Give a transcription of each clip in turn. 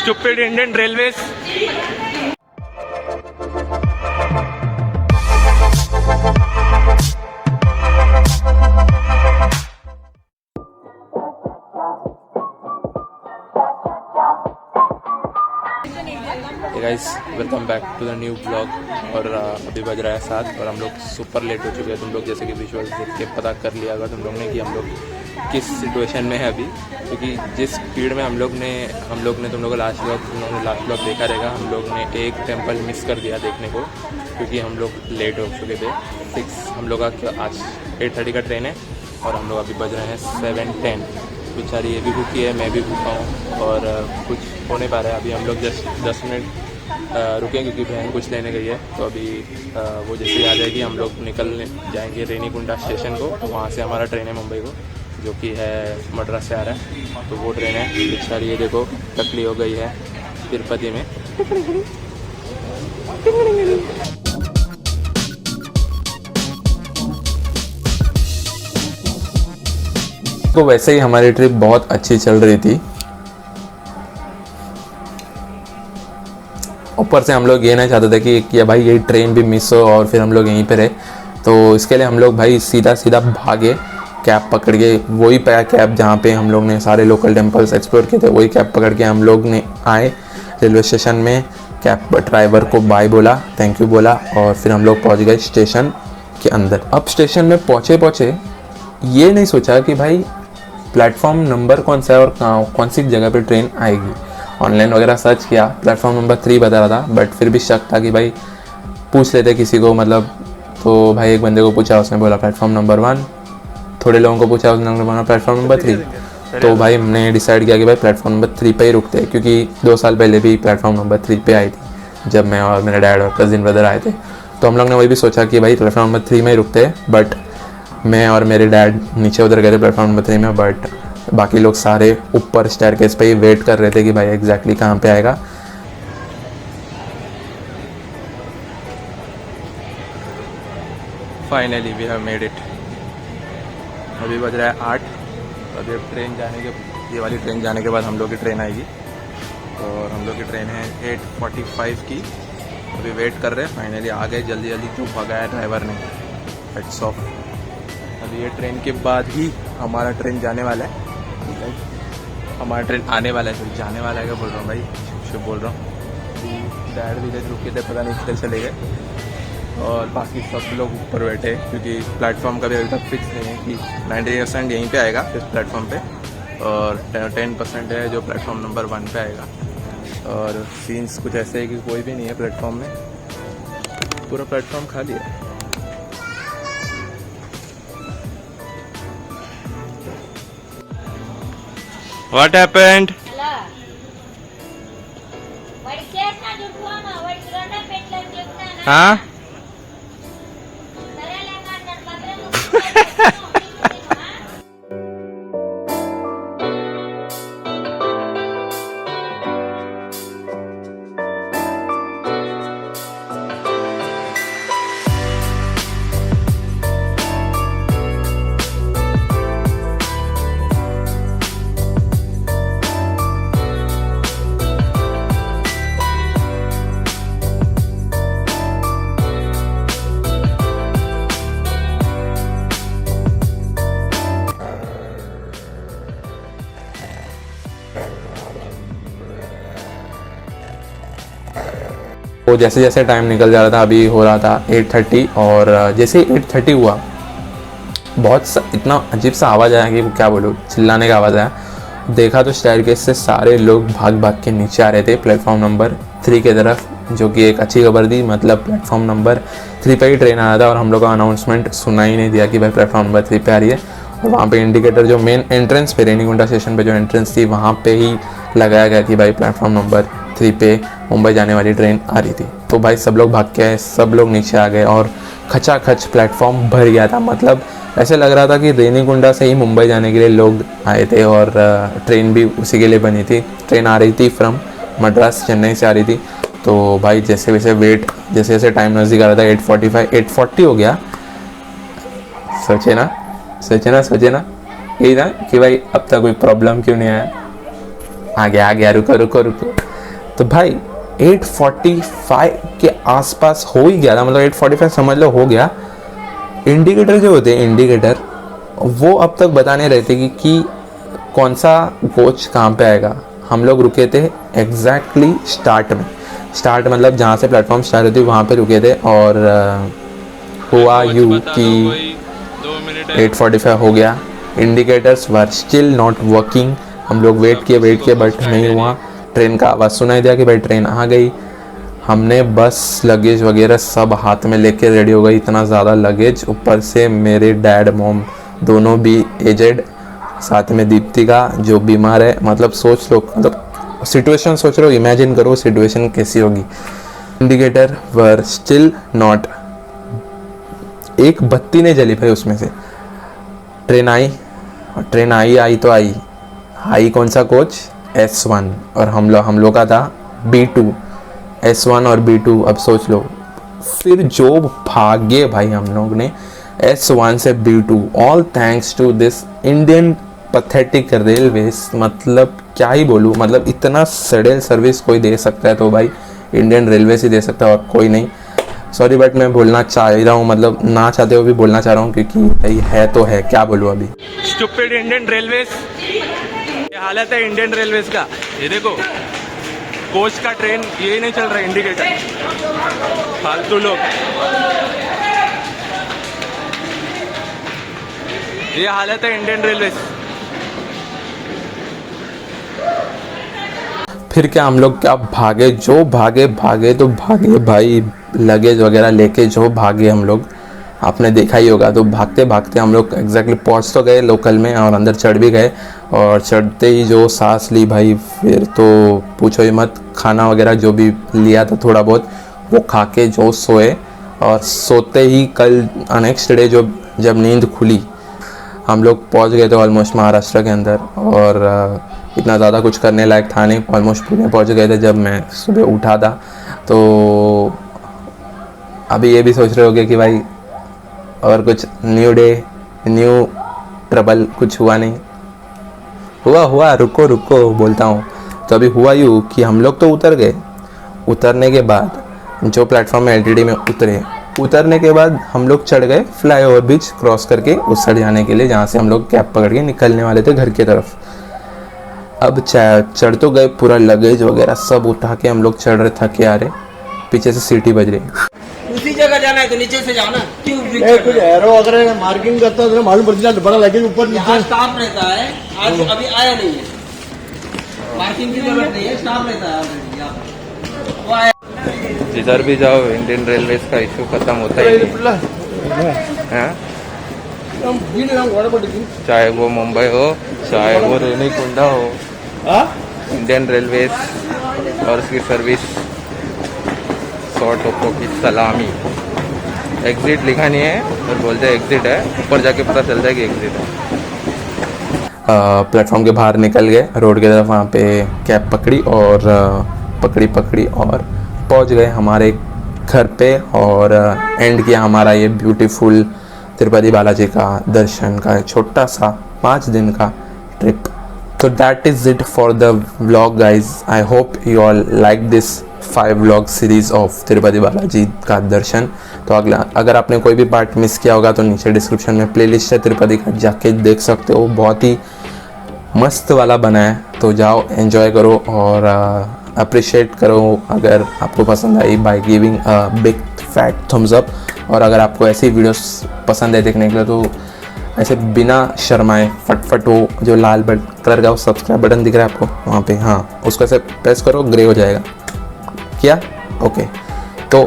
stupid Indian Railways. Guys welcome back to the new blog. और अभी बज रहा है 7 और हम लोग सुपर लेट हो चुके हैं। तुम लोग जैसे कि विजुअल देख के पता कर लिया होगा तुम लोग ने कि हम लोग किस सिचुएशन में है अभी, क्योंकि जिस स्पीड में हम लोग ने तुम लोगों ने लास्ट ब्लॉग देखा रहेगा। हम लोग ने एक टेम्पल मिस कर दिया देखने को, क्योंकि हम लोग लेट हो चुके थे। हम लोग का आज 8:30 का ट्रेन है और हम लोग अभी बज रहे हैं 7:10। बेचारी ये भी भूखी है, मैं भी भूखा हूँ और कुछ हो नहीं पा रहा है। अभी हम लोग जस्ट 10 मिनट रुके क्योंकि बहन कुछ लेने गई है। तो अभी वो जैसे ही आ जाएगी हम लोग निकल जाएंगे रेनीकुंडा स्टेशन को। वहाँ से हमारा ट्रेन है मुंबई को, जो कि है मद्रास से आ रहा है। तो वो ट्रेन है। बेचारी ये देखो टकली हो गई है तिरुपति में। तो वैसे ही हमारी ट्रिप बहुत अच्छी चल रही थी। ऊपर से हम लोग ये नहीं चाहते थे कि भाई यही ट्रेन भी मिस हो और फिर हम लोग यहीं पे रहे। तो इसके लिए हम लोग भाई सीधा भागे, कैब पकड़ के, वही पाया कैब जहाँ पे हम लोग ने सारे लोकल टेम्पल्स एक्सप्लोर किए थे, वही कैब पकड़ के हम लोग ने आए रेलवे स्टेशन में। कैब ड्राइवर को बाय बोला, थैंक यू बोला और फिर हम लोग पहुँच गए स्टेशन के अंदर। अब स्टेशन में पहुँचे ये नहीं सोचा कि भाई प्लेटफॉर्म नंबर कौन सा है और कौन सी जगह पे ट्रेन आएगी। ऑनलाइन वगैरह सर्च किया, प्लेटफॉर्म नंबर 3 बता रहा था, बट फिर भी शक था कि भाई पूछ लेते किसी को, मतलब। तो भाई एक बंदे को पूछा, उसने बोला प्लेटफॉर्म नंबर 1। थोड़े लोगों को पूछा, उसने बोला प्लेटफॉर्म नंबर 3। तो भाई हमने डिसाइड किया कि भाई प्लेटफॉर्म नंबर 3 पे ही रुकते हैं, क्योंकि 2 साल पहले भी प्लेटफॉर्म नंबर 3 पे आई थी जब मैं और मेरे डैड और कज़िन ब्रदर आए थे। तो हम लोग ने वही भी सोचा कि भाई प्लेटफॉर्म नंबर 3 में ही रुकते हैं। बट मैं और मेरे डैड नीचे उधर गए थे प्लेटफॉर्म नंबर 3 में, बट बाकी लोग सारे ऊपर स्टेयरकेस पे ही वेट कर रहे थे कि भाई एग्जैक्टली कहाँ पे आएगा। Finally we have made it. अभी बज रहा है 8। अभी ट्रेन जाने के, ये वाली ट्रेन जाने के बाद हम लोग की ट्रेन आएगी और हम लोग की ट्रेन है 8:45 की। अभी वेट कर रहे हैं, फाइनली आ गए जल्दी जो भगाया ड्राइवर ने। Heads of. अभी ये ट्रेन के बाद ही हमारा ट्रेन जाने वाला है। हमारा ट्रेन आने वाला है, फिर जाने वाला है। क्या बोल रहा हूँ भाई, शुभ बोल रहा हूँ। डैड भी इधर रुके थे, पता नहीं किधर चले गए और बाकी सब लोग ऊपर बैठे, क्योंकि प्लेटफॉर्म का भी अभी तक फिक्स नहीं है कि 90% यहीं पे आएगा इस प्लेटफॉर्म पे और 10% है जो प्लेटफॉर्म नंबर 1 पे आएगा। और सीन्स कुछ ऐसे है कि कोई भी नहीं है प्लेटफॉर्म में, पूरा प्लेटफॉर्म खाली है। What happened? हाँ? तो जैसे जैसे टाइम निकल जा रहा था, अभी हो रहा था 8:30 और जैसे ही 8:30 हुआ इतना अजीब सा आवाज़ आया कि क्या बोलूँ, चिल्लाने का आवाज़ आया। देखा तो स्टेयरकेस से सारे लोग भाग के नीचे आ रहे थे प्लेटफॉर्म नंबर 3 की तरफ, जो कि एक अच्छी खबर थी। मतलब प्लेटफॉर्म नंबर 3 पे ही ट्रेन आ रहा था और हम लोग का अनाउंसमेंट सुना ही नहीं दिया कि भाई प्लेटफॉर्म नंबर 3 पे आ रही है। और वहाँ पे इंडिकेटर जो मेन एंट्रेंस पे, रेनीकुंडा स्टेशन पे जो एंट्रेंस थी, वहाँ पे ही लगाया गया कि भाई प्लेटफॉर्म नंबर 3 पे मुंबई जाने वाली ट्रेन आ रही थी। तो भाई सब लोग भाग के आए, सब लोग नीचे आ गए और खचाखच प्लेटफॉर्म भर गया था। मतलब ऐसे लग रहा था कि रेनीकुंडा से ही मुंबई जाने के लिए लोग आए थे और ट्रेन भी उसी के लिए बनी थी। ट्रेन आ रही थी फ्रॉम मद्रास, चेन्नई से आ रही थी। तो भाई जैसे जैसे टाइम नज़दीक आ रहा था 8:45, 8:40 हो गया। सोचे ना यही था कि भाई अब तक कोई प्रॉब्लम क्यों नहीं आया। आ गया रुको। तो भाई 8:45 के आसपास हो ही गया था, मतलब 8:45 समझ लो हो गया। इंडिकेटर जो होते हैं इंडिकेटर, वो अब तक बता नहीं रहे थे कि कौन सा कोच कहाँ पे आएगा। हम लोग रुके थे एग्जैक्टली स्टार्ट में, स्टार्ट मतलब जहाँ से प्लेटफॉर्म स्टार्ट होती है वहाँ पे रुके थे। और हुआ यूँ कि 8:45 हो गया, indicators were still not working. हम लोग वेट किए बट नहीं हुआ। ट्रेन का आवाज़ सुनाई दिया कि भाई ट्रेन आ गई। हमने बस लगेज वगैरह सब हाथ में लेके रेडी हो गई, इतना ज़्यादा लगेज, ऊपर से मेरे डैड मॉम दोनों भी एजेड, साथ में दीप्ति का जो बीमार है। मतलब सोच लो, मतलब सिचुएशन सोच लो, इमेजिन करो सिचुएशन कैसी होगी। इंडिकेटर वर स्टिल नॉट, एक बत्ती नहीं जली भाई उसमें से। ट्रेन आई, और ट्रेन आई तो आई कौन सा कोच? S1, और हम लोग का था B2। S1 और B2, अब सोच लो। फिर जो भागे भाई हम लोग ने S1 से B2, all thanks to this Indian pathetic railways. मतलब क्या ही बोलूँ, मतलब इतना सडेल सर्विस कोई दे सकता है तो भाई इंडियन रेलवे ही दे सकता है और कोई नहीं। सॉरी बट मैं बोलना चाह रहा हूँ, मतलब ना चाहते हुए भी बोलना चाह रहा हूँ, क्योंकि भाई है तो है, क्या बोलूँ अभी। स्टूपिड इंडियन रेलवेज, ये हालत है इंडियन रेलवेज का। ये देखो कोच का ट्रेन ये नहीं चल रहा, इंडिकेटर फालतू लोग। ये हालत है इंडियन रेलवेज। फिर क्या हम लोग क्या भागे, जो भागे तो भागे भाई, लगेज वगैरह लेके जो भागे हम लोग, आपने देखा ही होगा। तो भागते भागते हम लोग एग्जैक्टली पहुंच तो गए लोकल में, और अंदर चढ़ भी गए। और चढ़ते ही जो सांस ली भाई, फिर तो पूछो ही मत। खाना वगैरह जो भी लिया था थोड़ा बहुत, वो खा के जो सोए, और सोते ही कल नेक्स्ट डे जब नींद खुली, हम लोग पहुंच गए थे ऑलमोस्ट महाराष्ट्र के अंदर। और इतना ज़्यादा कुछ करने लायक था नहीं, ऑलमोस्ट पुणे पहुंच गए थे जब मैं सुबह उठा था। तो अभी ये भी सोच रहे होगे कि भाई और कुछ न्यू डे न्यू ट्रबल, कुछ हुआ नहीं। हुआ रुको बोलता हूँ। तो अभी हुआ यूँ कि हम लोग तो उतर गए। उतरने के बाद जो प्लेटफॉर्म में LTT में उतरने के बाद हम लोग चढ़ गए फ्लाईओवर ब्रिज क्रॉस करके उस साइड जाने के लिए, जहाँ से हम लोग कैब पकड़ के निकलने वाले थे घर की तरफ। अब चढ़ तो गए, पूरा लगेज वगैरह सब उठा के हम लोग चढ़ रहे, थके आ रहे, पीछे से सीटी बज रही। उसी जगह जाना है तो नीचे से जाना, क्यों कुछ एरो अगर मार्किंग करता है तो मालूम पड़ जाता, बड़ा लगेज ऊपर यहाँ स्टाफ रहता है। आज अभी आया नहीं है, मार्किंग की जरूरत नहीं है, स्टाफ रहता है ऑलरेडी यहाँ पर, वो आया। जिधर भी जाओ इंडियन रेलवेज का इशू खत्म होता ही नहीं, चाहे वो मुंबई हो चाहे वो रेनीकुंडा हो, इंडियन रेलवेज और उसकी सर्विस 100 टोपों की सलामी। एग्जिट लिखा नहीं है और बोलते हैं एग्जिट है, ऊपर जाके पता चलता है कि एग्जिट है। प्लेटफॉर्म के बाहर निकल गए रोड की तरफ, वहाँ पे कैब पकड़ी और पकड़ी और पहुँच गए हमारे घर पे। और एंड किया हमारा ये ब्यूटीफुल तिरुपति बालाजी का दर्शन का छोटा सा 5 दिन का ट्रिप। तो that is it for the vlog guys. I hope you all like this 5 vlog series of Tirupati Balaji का दर्शन। तो अगर आपने कोई भी पार्ट मिस किया होगा तो नीचे डिस्क्रिप्शन में प्लेलिस्ट है तिरुपति का, जाके देख सकते हो। बहुत ही मस्त वाला बना है, तो जाओ एंजॉय करो और अप्रिशिएट करो अगर आपको पसंद आई by giving a big fat thumbs up. और अगर आपको ऐसी वीडियोस पसंद है देखने के लिए तो ऐसे बिना शर्माए फटफट वो जो लाल कलर का वो सब्सक्राइब बटन दिख रहा है आपको वहाँ पे, हाँ उसको ऐसे प्रेस करो, ग्रे हो जाएगा। किया? ओके, तो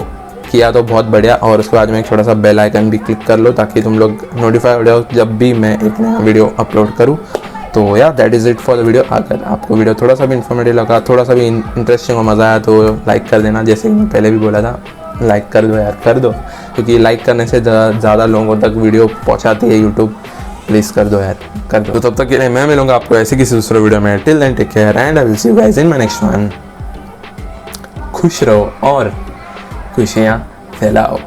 किया तो बहुत बढ़िया। और उसके बाद में एक छोटा सा बेल आइकन भी क्लिक कर लो ताकि तुम लोग नोटिफाई हो जाओ जब भी मैं एक नया वीडियो अपलोड करूँ। तो या that is it for the video. अगर आपको वीडियो थोड़ा सा भी इन्फॉर्मेटिव लगा, थोड़ा सा भी इंटरेस्टिंग और मज़ा आया तो लाइक कर देना। जैसे कि मैं पहले भी बोला था, लाइक कर दो यार, कर दो, क्योंकि लाइक करने से ज़्यादा लोगों तक वीडियो पहुंचाती है यूट्यूब। प्लीज़ कर दो यार, कर दो। तो तब तक के लिए मैं मिलूंगा आपको ऐसे किसी दूसरे वीडियो में। Till then take care and I will see you guys in my next one. खुश रहो और खुशियाँ फैलाओ।